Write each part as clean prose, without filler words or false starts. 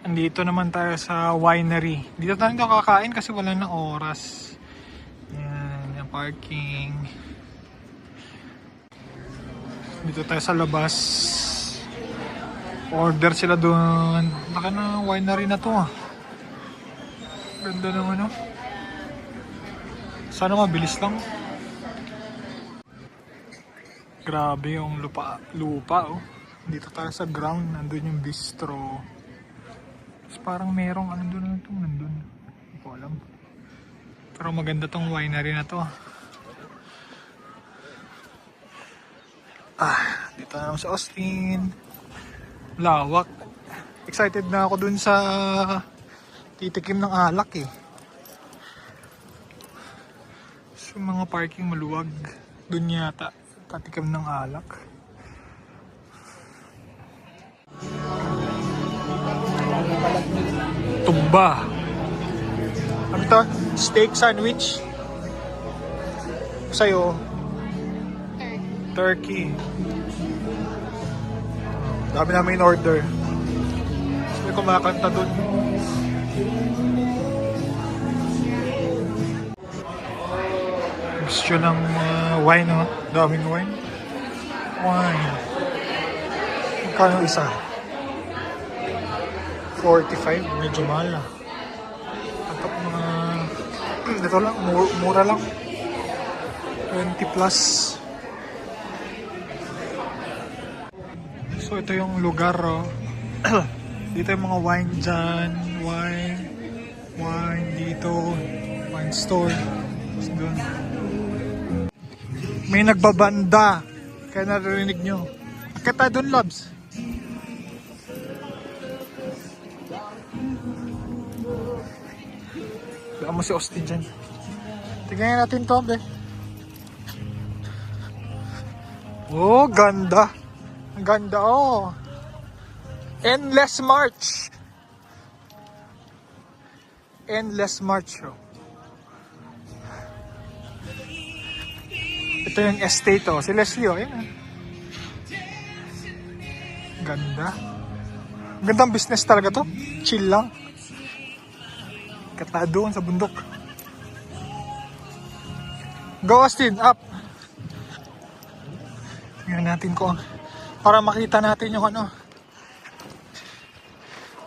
Andito naman tayo sa winery. Dito tayo kakain kasi wala na oras. Yan, yung parking. Dito tayo sa labas. Order sila doon. Laki na winery na to ah. Ganda naman oh. Sana mabilis lang. Grabe yung lupa oh. Dito tayo sa ground. Nandun yung bistro. Tapos parang merong ano doon na ito. Nandun. Hindi ko alam. Pero maganda tong winery na to. Dito na naman sa Austin. Lawak. Excited na ako dun sa titikim ng alak eh. So mga parking maluwag. Dun yata tatikim ng alak. Tumba. Ano to? Steak sandwich? Sa'yo? Turkey. Dami namin in order. May kumakanta dun. Gusto ng wine oh. Daming wine. Wine. Magkano isa? 45. Medyo mahal ah. Atap mga... Ito lang. Mura lang. 20 plus. So ito yung lugar oh. Dito yung mga wine dyan. Wine dito. Wine store. Tapos doon. May nagbabanda. Kaya naririnig nyo. Akit tayo doon, Labs. Baka mo si Austin dyan. Tingnan natin to, be. Oh, ganda. Ang ganda, oh. Endless March. Endless March, oh. Ito yung estate, oh. Si Leslie, oh. Ayan, oh. Ganda. Gandang business talaga to. Chill lang. Kata doon sa bundok. Go, Austin, up. Tingnan natin kung para makita natin yung ano.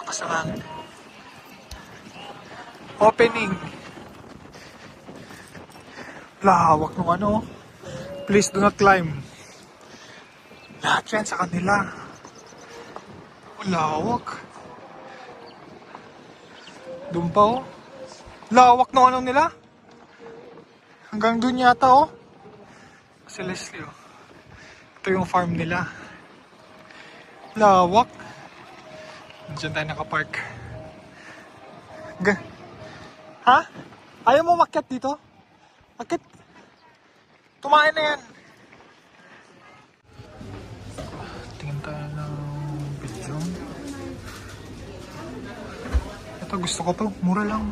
Nakasangan. Opening. Lawak ng ano. Please do not climb. Lahat yan sa kanila. Lawak. Doon pa oh. Lawak ng ano nila. Hanggang doon yata oh. Si Leslie oh. Ito yung farm nila. Lawak. Diyan tayo nakapark. Ha? Ayaw mo makyat dito? Akit? Tumain na yan. Tingin tayo ng video. Ito gusto ko to. Mura lang.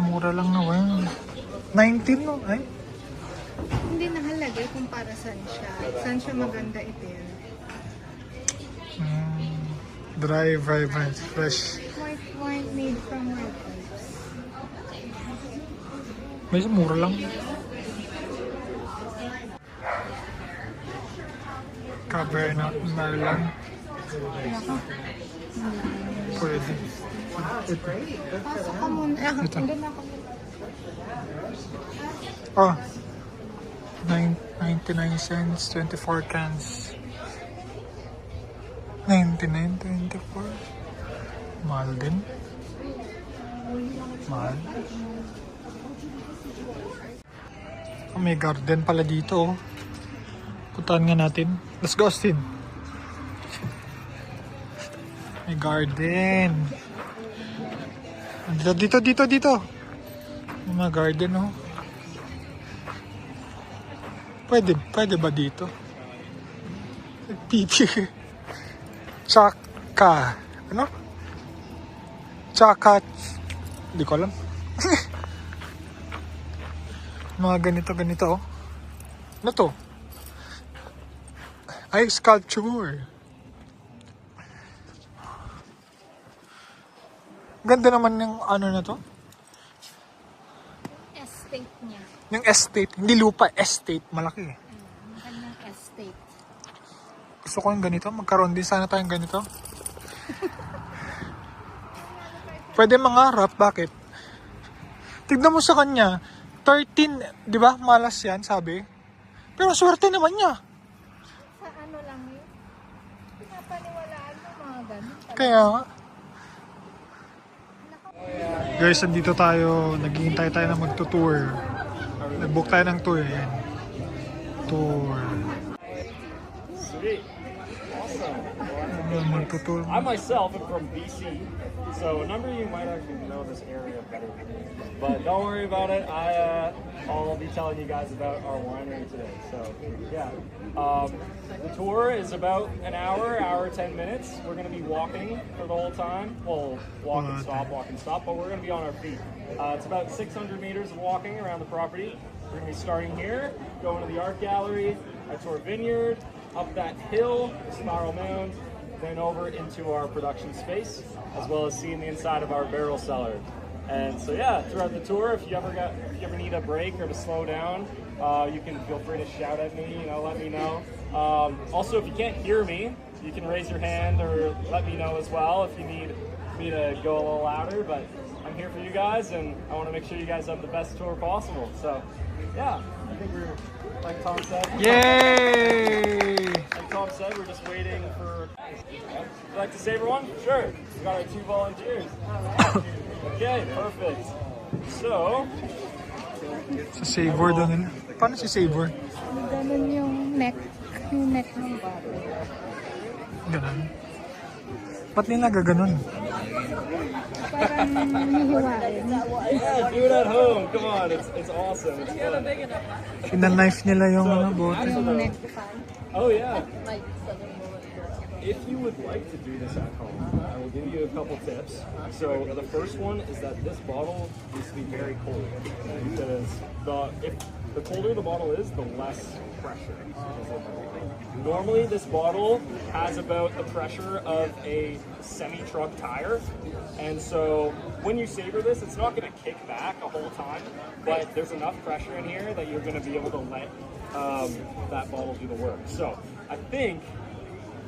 Mura lang na wine. 19 no? Ay? Hindi nakalagay kung para saan siya. Saan siya maganda itin. Dry, vibrant, fresh. White wine made from white grapes. May mura lang. Cabernet Merlot. Pwede. Pasok ka muna. Ito. Hindi na ako. Oh. 99 cents, 24 cans. 99, 24. Mahal din. Mahal. Oh, may garden pala dito. Oh. Puntahan nga natin. Let's go, Austin. May garden. Dito. May mga garden, oh. Pwede ba dito? Pipi. Tsaka. Ano? Tsaka. Hindi ko alam. Mga ganito, oh. Ano to? Ay, sculpture. Ganda naman yung ano na to. Estate niya. Yung estate. Hindi lupa, estate. Malaki eh. Ang kanyang estate. Gusto ko yung ganito. Magkaroon din sana tayong ganito. Pwede mangarap. Bakit? Tignan mo sa kanya. 13, di ba? Malas yan, sabi. Pero swerte naman niya. Sa ano lang yun? Pinapaniwalaan mo mga ganun. Kaya nga. Guys, nandito tayo. Naghihintay tayo na magtutour. Nag-book tayo ng tour. Ayan. Tour. Sweet. Awesome. Ayan, magtutour. I myself am from BC, so a number of you might actually know this area better than me. But don't worry about it. I'll be telling you guys about our winery today. So yeah, the tour is about an hour, 10 minutes. We're going to be walking for the whole time. Well, walk and stop, but we're going to be on our feet. It's about 600 meters of walking around the property. We're going to be starting here, going to the art gallery, our tour vineyard, up that hill, Spiral Mound, then over into our production space, as well as seeing the inside of our barrel cellar. And so yeah, throughout the tour, if you ever need a break or to slow down, you can feel free to shout at me, let me know. Also, if you can't hear me, you can raise your hand or let me know as well if you need me to go a little louder, but I'm here for you guys and I want to make sure you guys have the best tour possible. So yeah, I think we're, like Tom said, Yay! like Tom said, we're just waiting for... Would you like to savor one? Sure. We got our 2 volunteers. Okay, perfect. So, Sa Savor daw nila. Paano si Savor? Ganun yung neck. Yung neck ng bottle. Ganun. Ba't nila gaganon? Parang hihiwain. yeah, do it at home. Come on, it's awesome. It's fun. Ina-knife nila yung bote. Yung neck. Oh yeah. If you would like to do this at home, I will give you a couple tips. So the first one is that this bottle needs to be very cold because if the colder the bottle is, the less pressure. Normally, this bottle has about the pressure of a semi-truck tire, and so when you savor this, it's not going to kick back a whole time, but there's enough pressure in here that you're going to be able to let that bottle do the work. So I think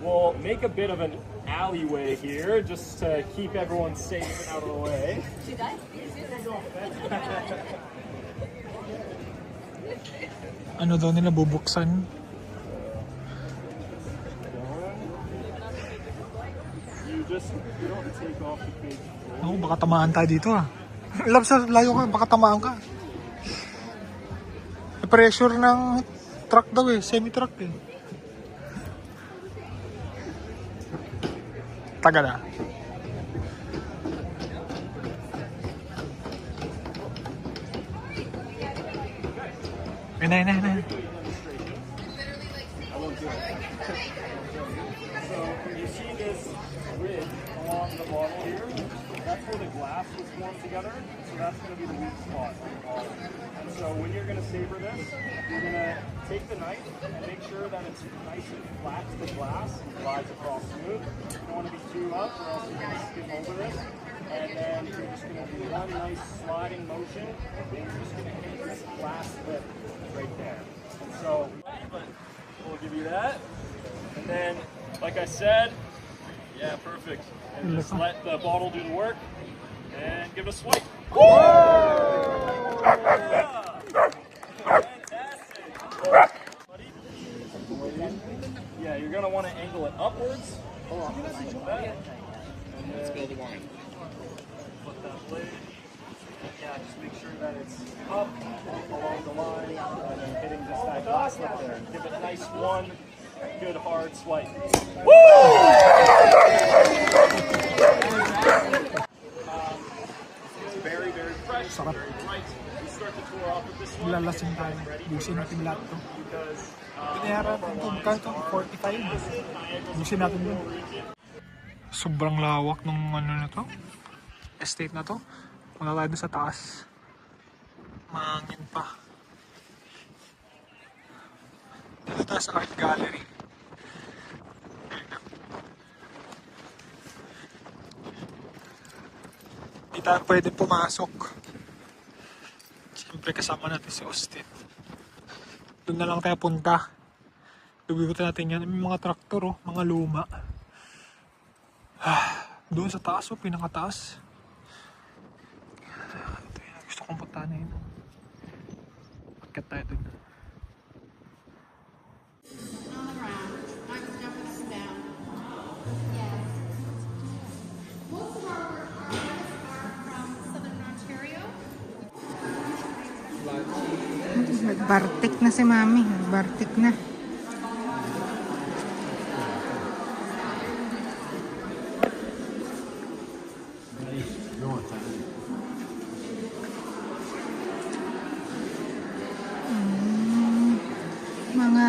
we'll make a bit of an alleyway here just to keep everyone safe and out of the way. Ano daw nila bubuksan? You don't take off the page. Ako, baka tamaan tayo dito ah. Labs, layo ka, baka tamaan ka. Pressure ng truck daw eh, semi-truck eh. Taga na. Ayun na. So you see this ridge along the bottle here? That's where the glass was formed together. So that's going to be the weak spot on the bottle. And so when you're going to savor this, you're going to take the knife and make sure that it's nice and flat to the glass and glides across smooth. You don't want to be too up or else you're going to skim over this. And then you're just going to do one nice sliding motion and you're just going to hit this glass lip right there. And so we'll give you that. And then, like I said, yeah, perfect. And just let the bottle do the work and give it a swipe. Fantastic. Buddy. Yeah, you're going to want to angle it upwards. Like that. Let's build the wine. Put that blade. Yeah, just make sure that it's up along the line and then hitting just that glass lip there. Give it a nice one good hard swipe. Very, very fresh, Sarap. very bright. We start the tour off with this one. Lalasing tayo. Busin natin lahat to. Because Pinayaran ito, magkano ito? 45. Busin natin yun. Sobrang lawak ng ano na to. Estate na to. Punta tayo doon sa taas. Mahangin pa. Dito tayo sa art gallery. Hindi tayo pwede pumasok. Siyempre kasama natin si Austin. Doon na lang tayo punta. Lubibutan natin yan. May mga traktor, oh, mga luma. Doon sa taas, oh, pinakataas. Ito yun, gusto kong puntahan na yun. Pagkat tayo doon. On the ground. Not jumping up and down. Yes. Most of our artists are from Southern Ontario. Nagbartik na si Mami. Nagbartik na. Mga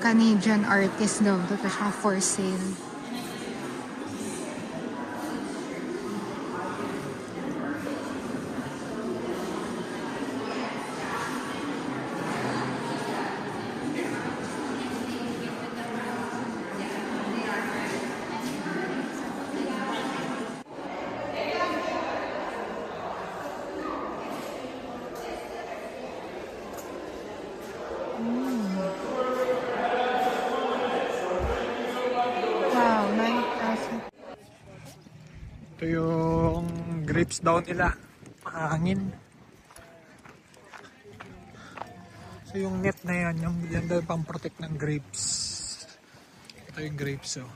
Canadian artist daw. Ito siya for sale. Wow, 9,000. Ito yung grapes daw nila. Mahangin. So yung net na yan, yan daw yung pang-protect ng grapes. Ito yung grapes, oh.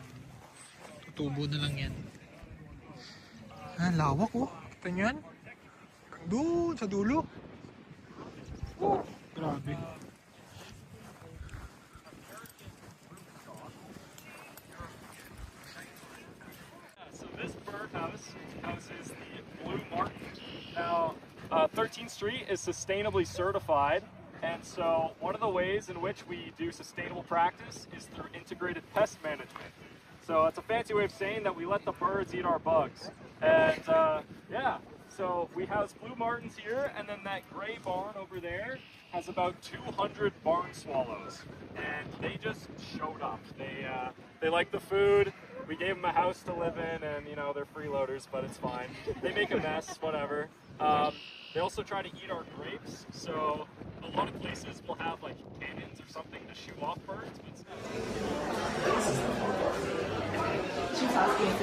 Tutubo na lang yan. Lawak, oh. Kita nyo yan? Doon, sa dulo. Oh, grabe. So this birdhouse houses the blue martin. Now, 13th Street is sustainably certified, and so one of the ways in which we do sustainable practice is through integrated pest management. So it's a fancy way of saying that we let the birds eat our bugs. And yeah, so we house blue martins here, and then that gray barn over there has about 200 barn swallows, and they just showed up. They like the food. We gave them a house to live in, and you know they're freeloaders, but it's fine. They make a mess, whatever. They also try to eat our grapes, so a lot of places will have like cannons or something to shoo off birds. But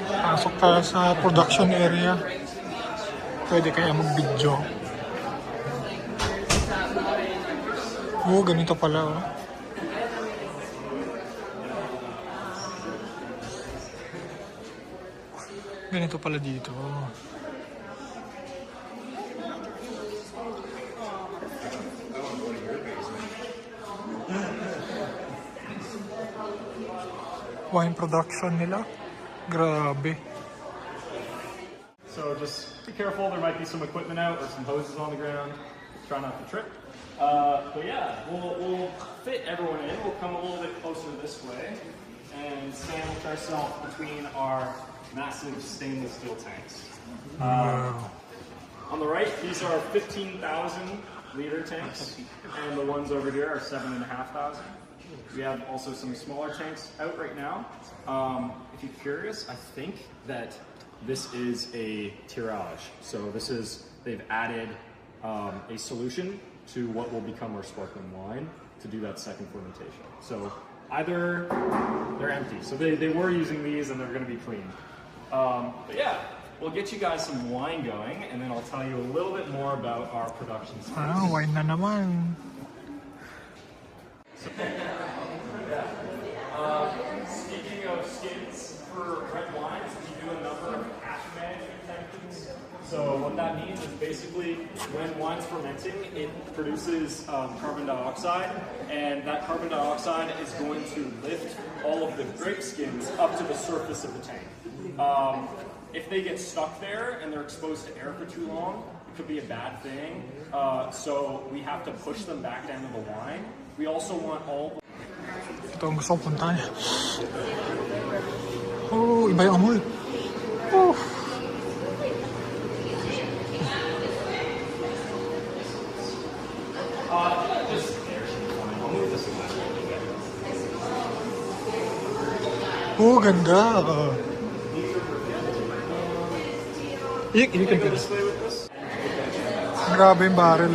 Pasok tayo sa production area. Pwede kaya mag-video. Oh, ganito pala, oh. Ganito pala dito. Wine production nila. Grabe. So just be careful, there might be some equipment out or some hoses on the ground. Try not to trip. But yeah, we'll fit everyone in. We'll come a little bit closer this way and sandwich ourselves between our massive stainless steel tanks. On the right, these are 15,000 liter tanks, and the ones over here are 7,500. We have also some smaller tanks out right now. If you're curious, I think that this is a tirage. So this is, they've added a solution to what will become our sparkling wine to do that second fermentation. So either they're empty. So they were using these and they're going to be clean. But yeah, we'll get you guys some wine going, and then I'll tell you a little bit more about our production space. Wine na naman. Speaking of skins for red wines, we do a number of cash management techniques. So what that means is basically when wine's fermenting, it produces carbon dioxide, and that carbon dioxide is going to lift all of the grape skins up to the surface of the tank. If they get stuck there and they're exposed to air for too long, it could be a bad thing. So we have to push them back down to the wine. We also want all. Ito ang gusto kong puntahan. Oh, iba yung amoy. Oh. Oh, ganda. You can do this. Play with this. Grabe yung barrel.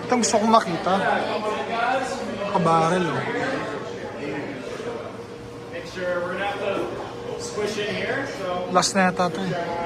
Ito ang gusto kong makita. Barrel. Make sure we're gonna have to squish in here. So Last na yata ito eh.